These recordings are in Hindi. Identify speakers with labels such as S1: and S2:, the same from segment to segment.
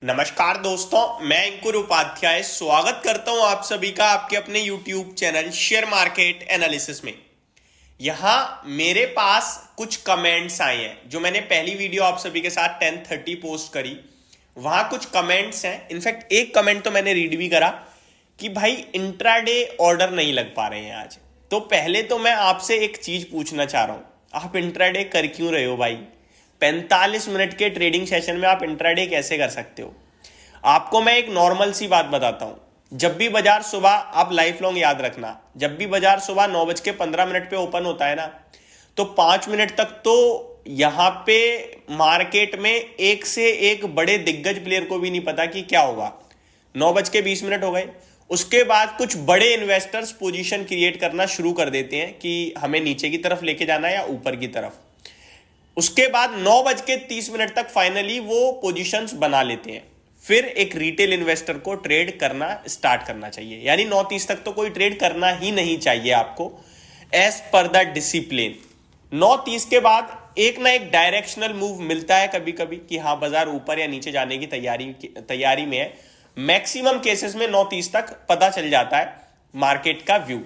S1: नमस्कार दोस्तों, मैं अंकुर उपाध्याय स्वागत करता हूं आप सभी का आपके अपने YouTube channel share market analysis में। यहां मेरे पास कुछ कमेंट्स आए हैं जो मैंने पहली वीडियो आप सभी के साथ 10:30 पोस्ट करी। वहां कुछ कमेंट्स हैं, इनफैक्ट एक कमेंट तो मैंने रीड भी करा कि भाई इंट्राडे ऑर्डर नहीं लग पा रहे हैं आज। तो पहले तो मैं आपसे एक चीज पूछना चाह रहा हूं, आप इंट्राडे कर क्यों रहे हो भाई? 45 मिनट के ट्रेडिंग सेशन में आप इंट्राडे कैसे कर सकते हो? आपको मैं एक नॉर्मल सी बात बताता हूं। जब भी बाजार सुबह, आप लाइफ लॉन्ग याद रखना, जब भी बाजार सुबह 9:15 पे ओपन होता है ना, तो 5 मिनट तक तो यहां पे मार्केट में एक से एक बड़े दिग्गज प्लेयर को भी नहीं पता कि क्या होगा। 9:20 हो गए, उसके बाद कुछ बड़े इन्वेस्टर्स पोजीशन क्रिएट करना शुरू कर देते हैं कि हमें नीचे की तरफ लेके जाना है या ऊपर की तरफ। उसके बाद 9:30 तक फाइनली वो पोजीशंस बना लेते हैं। फिर एक रिटेल इन्वेस्टर को ट्रेड करना स्टार्ट करना चाहिए, यानी 9:30 तक तो कोई ट्रेड करना ही नहीं चाहिए आपको, एज पर द डिसिप्लिन। 9:30 के बाद एक ना एक डायरेक्शनल मूव मिलता है कभी कभी कि हाँ बाजार ऊपर या नीचे जाने की तैयारी में है। मैक्सिमम केसेस में 9:30 तक पता चल जाता है मार्केट का व्यू।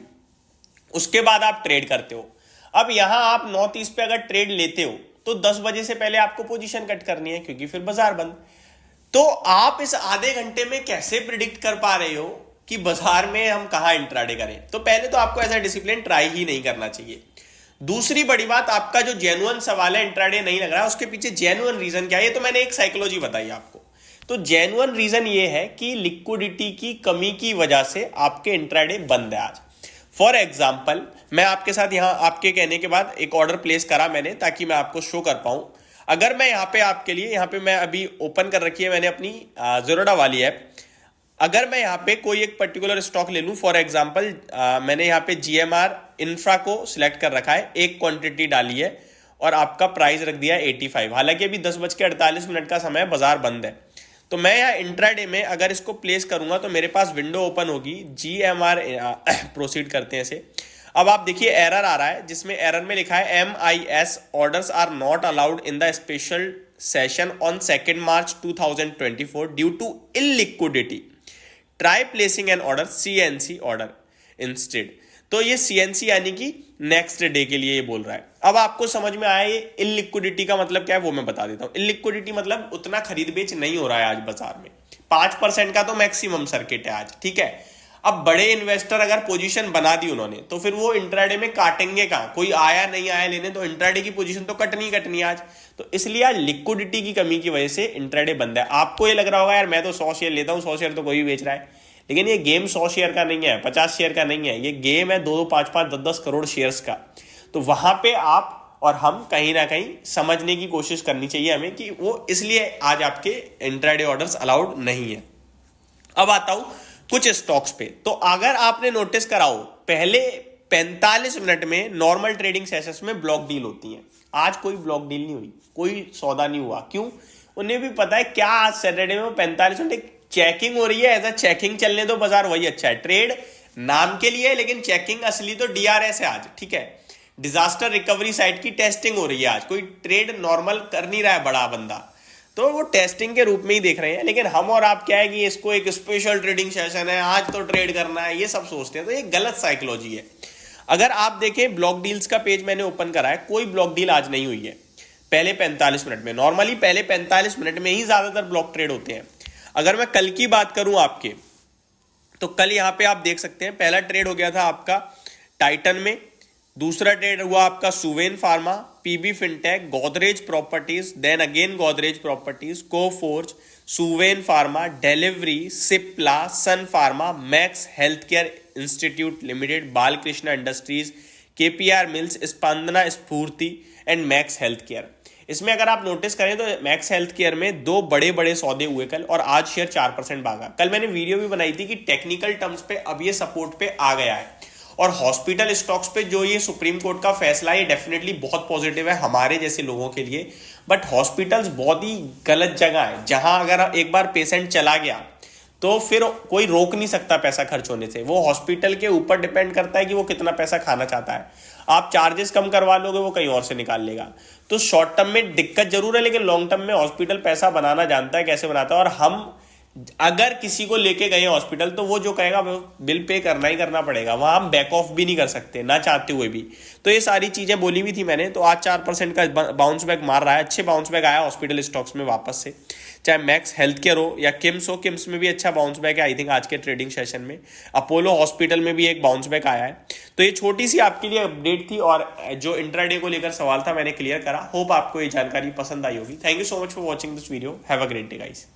S1: उसके बाद आप ट्रेड करते हो। अब यहां आप 9:30 पे अगर ट्रेड लेते हो तो 10 बजे से पहले आपको पोजीशन कट करनी है, क्योंकि फिर बाजार बंद। तो आप इस आधे घंटे में कैसे प्रिडिक्ट कर पा रहे हो कि बाजार में हम कहां इंट्राडे करें? तो पहले तो आपको ऐसा डिसिप्लिन ट्राई ही नहीं करना चाहिए। दूसरी बड़ी बात, आपका जो जेन्युइन सवाल है इंट्राडे नहीं लग रहा, उसके पीछे जेन्युइन रीजन क्या है? ये तो मैंने एक साइकोलॉजी बताई आपको। तो जेन्युइन रीजन ये है कि लिक्विडिटी की कमी की वजह से आपके इंट्राडे बंद है आज। फॉर एग्जाम्पल, मैं आपके साथ यहां आपके कहने के बाद एक ऑर्डर प्लेस करा मैंने, ताकि मैं आपको शो कर पाऊं। अगर मैं यहां पे आपके लिए, यहां पे मैं अभी ओपन कर रखी है मैंने अपनी ज़ीरोधा वाली ऐप। अगर मैं यहां पे कोई एक पर्टिकुलर स्टॉक ले लूं, फॉर एग्जांपल मैंने यहां पे जीएमआर इंफ्रा को सिलेक्ट कर रखा है, एक क्वांटिटी डाली है और आपका प्राइस रख दिया 85। हालांकि अभी 10:48 का समय है, बाजार बंद है। तो मैं यहाँ इंट्राडे में अगर इसको प्लेस करूंगा तो मेरे पास विंडो ओपन होगी, जीएमआर प्रोसीड करते हैं इसे। अब आप देखिए एरर आ रहा है, जिसमें एरर में लिखा है MIS orders are not allowed in the special session on 2 March 2024 due to illiquidity, try placing an order CNC order instead. तो ये CNC यानी कि नेक्स्ट डे के लिए ये बोल रहा है। अब आपको समझ में आया ये इलिक्विडिटी का मतलब क्या है, वो मैं बता देता हूं। इलिक्विडिटी मतलब उतना खरीद बेच नहीं हो रहा है आज बाजार में। 5% का तो मैक्सिमम सर्किट है आज, ठीक है। अब बड़े इन्वेस्टर अगर पोजीशन बना दी उन्होंने, तो फिर वो इंट्राडे में काटेंगे कहां? कोई आया नहीं आया लेने, तो इंट्राडे की पोजीशन तो कटनी आज। तो इसलिए आज लिक्विडिटी की कमी की वजह से इंट्राडे बंद है। आपको ये लग रहा होगा यार मैं तो 100 शेयर लेता हूं, 100 शेयर तो कोई भी बेच रहा है, लेकिन ये गेम 100 शेयर का नहीं है, 50 शेयर का नहीं है, ये गेम है 2-2, 5-5, 10-10 करोड़ शेयर्स का। तो वहां पे आप और हम कहीं ना कहीं समझने की कोशिश करनी चाहिए हमें कि वो इसलिए आज आपके इंट्राडे ऑर्डर्स अलाउड नहीं है। अब आता हूं कुछ स्टॉक्स पे। तो अगर आपने नोटिस कराओ, पहले 45 मिनट में नॉर्मल ट्रेडिंग सेशंस में ब्लॉक डील होती है। आज कोई ब्लॉक डील नहीं हुई, कोई सौदा नहीं हुआ। क्यों? उन्हें भी पता है क्या आज सैटरडे में 45 मिनट चेकिंग हो रही है, ऐसा चेकिंग चलने दो, बाजार वही अच्छा है। ट्रेड नाम के लिए, लेकिन चेकिंग असली तो DRS है आज, ठीक है। डिजास्टर रिकवरी साइट की टेस्टिंग हो रही है आज, कोई ट्रेड नॉर्मल कर नहीं रहा है बड़ा बंदा, तो वो टेस्टिंग के रूप में ही देख रहे हैं। लेकिन हम और आप क्या है कि इसको एक स्पेशल ट्रेडिंग सेशन है, आज तो ट्रेड करना है, ये सब सोचते हैं। तो ये गलत साइकोलॉजी है। अगर आप देखें ब्लॉक डील्स का पेज मैंने ओपन करा है, कोई ब्लॉक डील आज नहीं हुई है पहले 45 मिनट में। नॉर्मली पहले 45 मिनट में ही ज्यादातर ब्लॉक ट्रेड होते हैं। अगर मैं कल की बात करूं आपके, तो कल यहां पे आप देख सकते हैं पहला ट्रेड हो गया था आपका टाइटन में, दूसरा ट्रेड हुआ आपका Suven Pharma, PB Fintech, Godrej Properties, then again Godrej Properties, Coforge, Suven Pharma, Delhivery, Cipla, Sun Pharma, Max Health Care Institute Limited, Balkrishna Industries, KPR Mills, Spandana Sphoorty and max Health care. इसमें अगर आप नोटिस करें तो मैक्स हेल्थ केयर में 2 बड़े बड़े सौदे हुए कल, और आज शेयर 4% भागा। कल मैंने वीडियो भी बनाई थी कि टेक्निकल टर्म्स पे अब ये सपोर्ट पे आ गया है। और हॉस्पिटल स्टॉक्स पे जो ये सुप्रीम कोर्ट का फैसला है, ये डेफिनेटली बहुत पॉजिटिव है हमारे जैसे लोगों के लिए। बट हॉस्पिटल्स बहुत ही गलत जगह है, जहां अगर एक बार पेशेंट चला गया तो फिर कोई रोक नहीं सकता पैसा खर्च होने से। वो हॉस्पिटल के ऊपर डिपेंड करता है कि वो कितना पैसा खाना चाहता है। आप चार्जेस कम करवा लोगे, वो कहीं और से निकाल लेगा। तो शॉर्ट टर्म में दिक्कत जरूर है, लेकिन लॉन्ग टर्म में हॉस्पिटल पैसा बनाना जानता है, कैसे बनाता है। और हम अगर किसी को लेके गए हॉस्पिटल, तो वो जो कहेगा वो बिल पे करना ही करना पड़ेगा। वहां हम बैक ऑफ भी नहीं कर सकते, ना चाहते हुए भी। तो ये सारी चीजें बोली भी थी मैंने। तो आज 4% का बाउंस बैक मार रहा है, अच्छे बाउंस बैक आया हॉस्पिटल स्टॉक्स में वापस से, चाहे मैक्स हेल्थ केयर हो या किम्स हो। किम्स में भी अच्छा बाउंस बैक है आई थिंक आज के ट्रेडिंग सेशन में। अपोलो हॉस्पिटल में भी एक बाउंस बैक आया है। तो ये छोटी सी आपके लिए अपडेट थी, और जो इंट्राडे को लेकर सवाल था मैंने क्लियर करा। होप आपको ये जानकारी पसंद आई होगी। Thank you so much for watching this video. Have a great day guys.